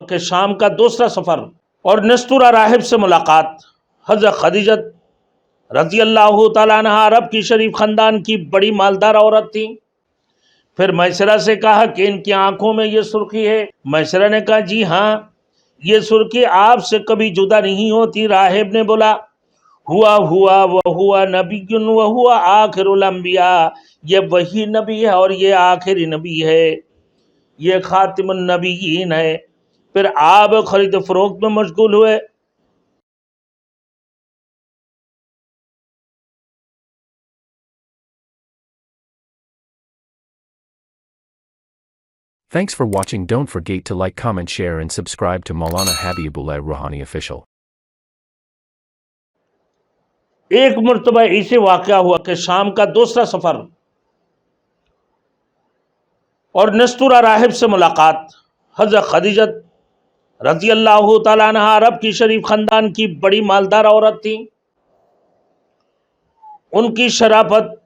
کہ شام کا دوسرا سفر اور نستورہ راہب سے ملاقات۔ حضرت خدیجہ رضی اللہ تعالیٰ عنہ عرب کی شریف خاندان کی بڑی مالدار عورت تھی۔ پھر میسرہ سے کہا کہ ان کی آنکھوں میں یہ سرخی ہے۔ میسرہ نے کہا جی ہاں، یہ سرخی آپ سے کبھی جدا نہیں ہوتی۔ راہب نے بولا ہوا وہوا نبی وہوا آخر الانبیاء، یہ وہی نبی ہے اور یہ آخری نبی ہے، یہ خاتم النبیین ہے۔ پھر آپ خرید و فروخت میں مشغول ہوئے۔ Thanks for watching. Don't forget to like, comment, share and subscribe to Maulana Habibullah Ruhani Official. ایک مرتبہ اسے واقعہ ہوا کہ شام کا دوسرا سفر اور نستورہ راہب سے ملاقات۔ حضرت خدیجہ رضی اللہ تعالیٰ عنہ عرب کی شریف خاندان کی بڑی مالدار عورت تھی۔ ان کی شرافت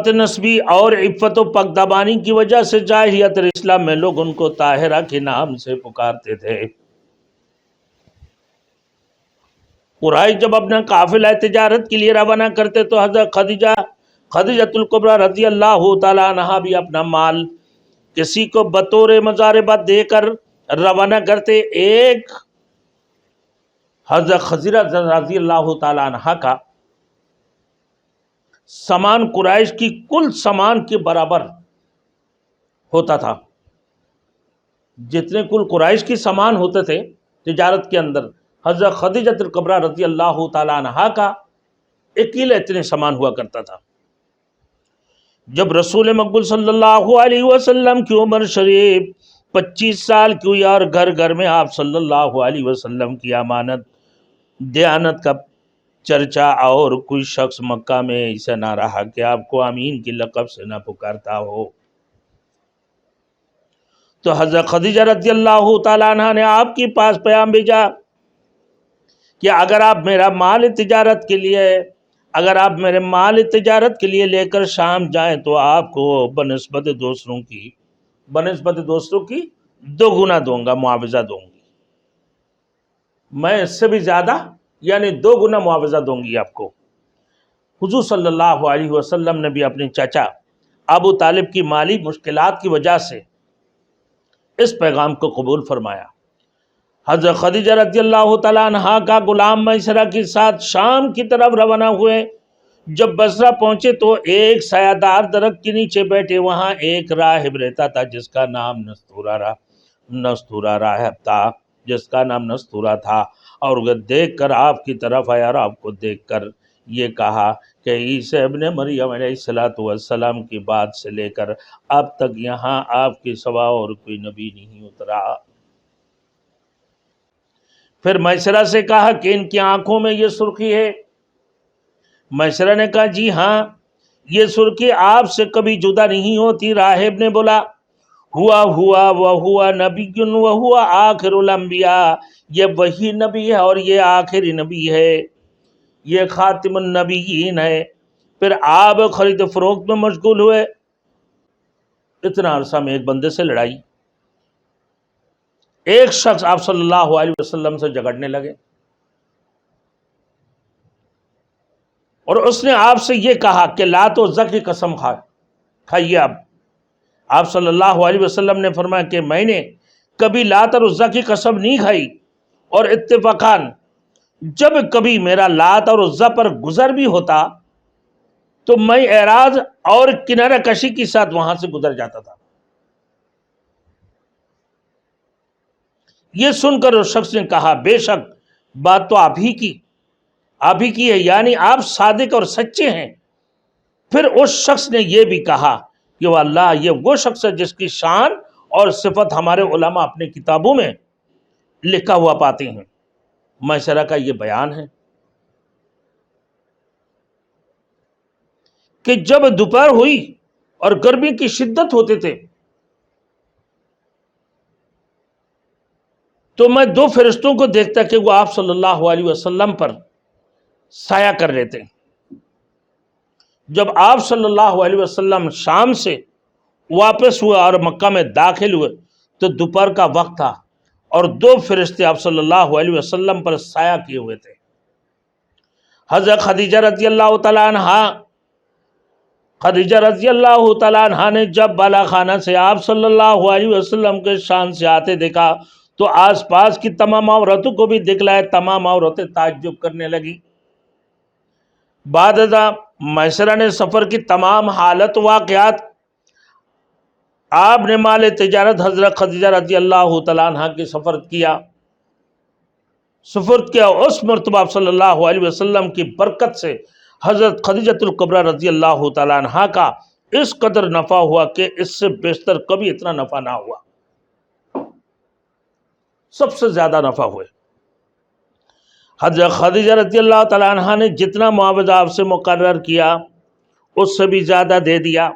نسبی اور عفت و پاکدامنی کی وجہ سے جاہلیت اسلام میں لوگ ان کو طاہرہ کے نام سے پکارتے تھے۔ قریش جب اپنا قافلہ تجارت کے لیے روانہ کرتے تو حضرت خدیجہ الکبریٰ رضی اللہ تعالیٰ عنہ بھی اپنا مال کسی کو بطور مضاربہ دے کر روانہ کرتے۔ ایک حضرت خدیجہ رضی اللہ تعالیٰ عنہ کا سامان قریش کی کل سامان کے برابر ہوتا تھا۔ جتنے کل قریش کی سامان ہوتے تھے تجارت کے اندر، حضرت خدیجہ الکبریٰ رضی اللہ تعالیٰ عنہ کا اکیلے اتنے سامان ہوا کرتا تھا۔ جب رسول مقبول صلی اللہ علیہ وسلم کی عمر شریف 25 سال کی ہوئی اور گھر گھر میں آپ صلی اللہ علیہ وسلم کی امانت دیانت کا چرچا اور کوئی شخص مکہ میں ایسا نہ رہا کہ آپ کو امین کی لقب سے نہ پکارتا ہو، تو حضرت خدیجہ رضی اللہ تعالیٰ عنہ نے آپ کے پاس پیغام بھیجا کہ اگر آپ میرے مال تجارت کے لیے لے کر شام جائیں تو آپ کو بنسبت دوسروں کی 2 گنا دوں گا، معاوضہ دوں گی، میں اس سے بھی زیادہ یعنی 2 گنا معاوضہ دوں گی آپ کو۔ حضور صلی اللہ علیہ وسلم نے بھی اپنے چچا ابو طالب کی مالی مشکلات کی وجہ سے اس پیغام کو قبول فرمایا۔ حضرت خدیجہ رضی اللہ تعالیٰ عنہ کا غلام میسرہ کے ساتھ شام کی طرف روانہ ہوئے۔ جب بصرہ پہنچے تو ایک سایہ دار درخت کے نیچے بیٹھے وہاں ایک راہب رہتا تھا جس کا نام نستورہ تھا، اور وہ دیکھ کر آپ کی طرف آیا اور آپ کو دیکھ کر یہ کہا کہ عیسی ابن مریم علیہ السلام کی بات سے لے کر اب تک یہاں آپ کے سوا اور کوئی نبی نہیں اترا۔ پھر میسرہ سے کہا کہ ان کی آنکھوں میں یہ سرخی ہے۔ میسرہ نے کہا جی ہاں، یہ سرخی آپ سے کبھی جدا نہیں ہوتی۔ راہب نے بولا ہوا وہوا نبی وہوا آخر الانبیاء، یہ وہی نبی ہے اور یہ آخری نبی ہے، یہ خاتم النبیین ہے۔ پھر آپ خرید و فروخت میں مشغول ہوئے۔ اتنا عرصہ میں ایک بندے سے لڑائی، ایک شخص آپ صلی اللہ علیہ وسلم سے جھگڑنے لگے اور اس نے آپ سے یہ کہا کہ لات و عزا کی قسم کھائیے۔ اب آپ صلی اللہ علیہ وسلم نے فرمایا کہ میں نے کبھی لات اور عزا کی قسم نہیں کھائی، اور اتفاقاً جب کبھی میرا لات اور عزا پر گزر بھی ہوتا تو میں اعراض اور کنارہ کشی کے ساتھ وہاں سے گزر جاتا تھا۔ یہ سن کر اس شخص نے کہا بے شک بات تو آپ ہی کی ہے، یعنی آپ صادق اور سچے ہیں۔ پھر اس شخص نے یہ بھی کہا کہ واللہ یہ وہ شخص ہے جس کی شان اور صفت ہمارے علماء اپنے کتابوں میں لکھا ہوا پاتے ہیں۔ میسرہ کا یہ بیان ہے کہ جب دوپہر ہوئی اور گرمی کی شدت ہوتے تھے تو میں 2 فرشتوں کو دیکھتا کہ وہ آپ صلی اللہ علیہ وسلم پر سایہ کر رہے تھے۔ جب آپ صلی اللہ علیہ وسلم شام سے واپس ہوئے اور مکہ میں داخل ہوئے تو دوپہر کا وقت تھا اور 2 فرشتے آپ صلی اللہ علیہ وسلم پر سایہ کیے ہوئے تھے۔ حضرت خدیجہ رضی اللہ تعالیٰ عنہ نے جب بالا خانہ سے آپ صلی اللہ علیہ وسلم کے شان سے آتے دیکھا تو آس پاس کی تمام عورتوں کو بھی دکھلائے، تمام عورتیں تعجب کرنے لگی۔ بعد ازاں میسرہ نے سفر کی تمام حالت واقعات آپ نے مال تجارت حضرت خدیجہ رضی اللہ تعالیٰ عنہ کی سفرد کیا، سفرد کیا۔ اس مرتبہ آپ صلی اللہ علیہ وسلم کی برکت سے حضرت خدیجۃ الکبریٰ رضی اللہ تعالیٰ عنہ کا اس قدر نفع ہوا کہ اس سے بیشتر کبھی اتنا نفع نہ ہوا، سب سے زیادہ نفع ہوئے۔ حضرت خدیجہ رضی اللہ تعالیٰ عنہ نے جتنا معاوضہ آپ سے مقرر کیا اس سے بھی زیادہ دے دیا۔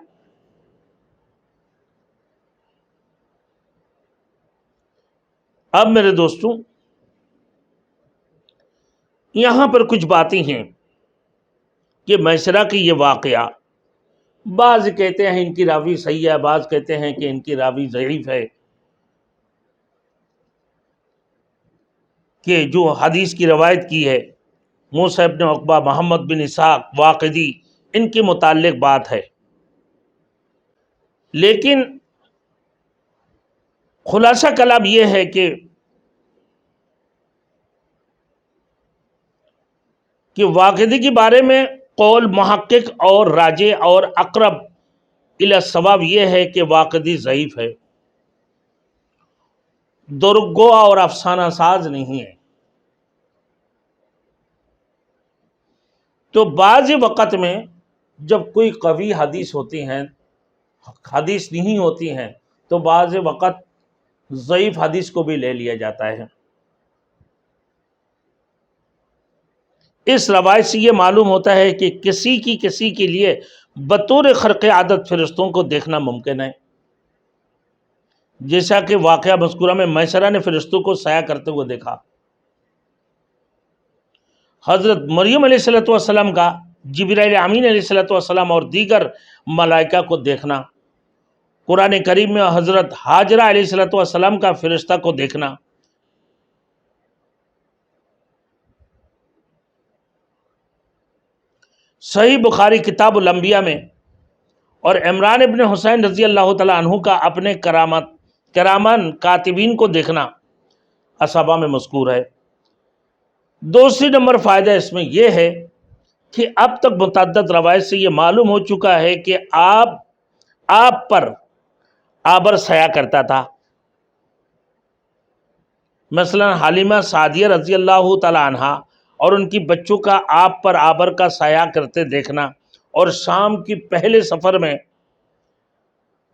اب میرے دوستوں یہاں پر کچھ باتیں ہیں کہ میسرہ کی یہ واقعہ، بعض کہتے ہیں ان کی راوی صحیح ہے، بعض کہتے ہیں کہ ان کی راوی ضعیف ہے، کہ جو حدیث کی روایت کی ہے موسیٰ بن عقبہ، محمد بن اسحاق واقدی، ان کے متعلق بات ہے۔ لیکن خلاصہ کلام یہ ہے کہ واقدی کے بارے میں قول محقق اور راجح اور اقرب الی الصواب یہ ہے کہ واقدی ضعیف ہے، دروغگو اور افسانہ ساز نہیں ہے۔ تو بعض وقت میں جب کوئی قوی حدیث ہوتی ہیں، حدیث نہیں ہوتی ہیں، تو بعض وقت ضعیف حدیث کو بھی لے لیا جاتا ہے۔ اس روایت سے یہ معلوم ہوتا ہے کہ کسی کے لیے بطور خرق عادت فرشتوں کو دیکھنا ممکن ہے، جیسا کہ واقعہ مذکورہ میں میسرہ نے فرشتوں کو سایہ کرتے ہوئے دیکھا۔ حضرت مریم علیہ السلام کا جبرائیل امین علیہ السلام اور دیگر ملائکہ کو دیکھنا، قرآن کریم میں حضرت ہاجرہ علیہ السلام کا فرشتہ کو دیکھنا، صحیح بخاری کتاب الانبیاء میں، اور عمران ابن حسین رضی اللہ تعالیٰ عنہ کا اپنے کرامان کاتبین کو دیکھنا اصحابہ میں مذکور ہے۔ دوسری نمبر فائدہ اس میں یہ ہے کہ اب تک متعدد روایت سے یہ معلوم ہو چکا ہے کہ آپ پر آبر سایہ کرتا تھا۔ مثلا حلیمہ سعدیہ رضی اللہ تعالی عنہ اور ان کی بچوں کا آپ پر آبر کا سایہ کرتے دیکھنا، اور شام کی پہلے سفر میں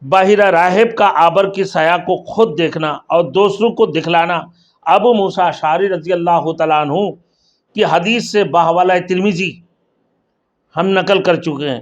باہرہ راہب کا آبر کی سایہ کو خود دیکھنا اور دوسروں کو دکھلانا ابو موسیٰ اشعری رضی اللہ تعالیٰ عنہ کی حدیث سے بحوالہ ترمذی ہم نقل کر چکے ہیں۔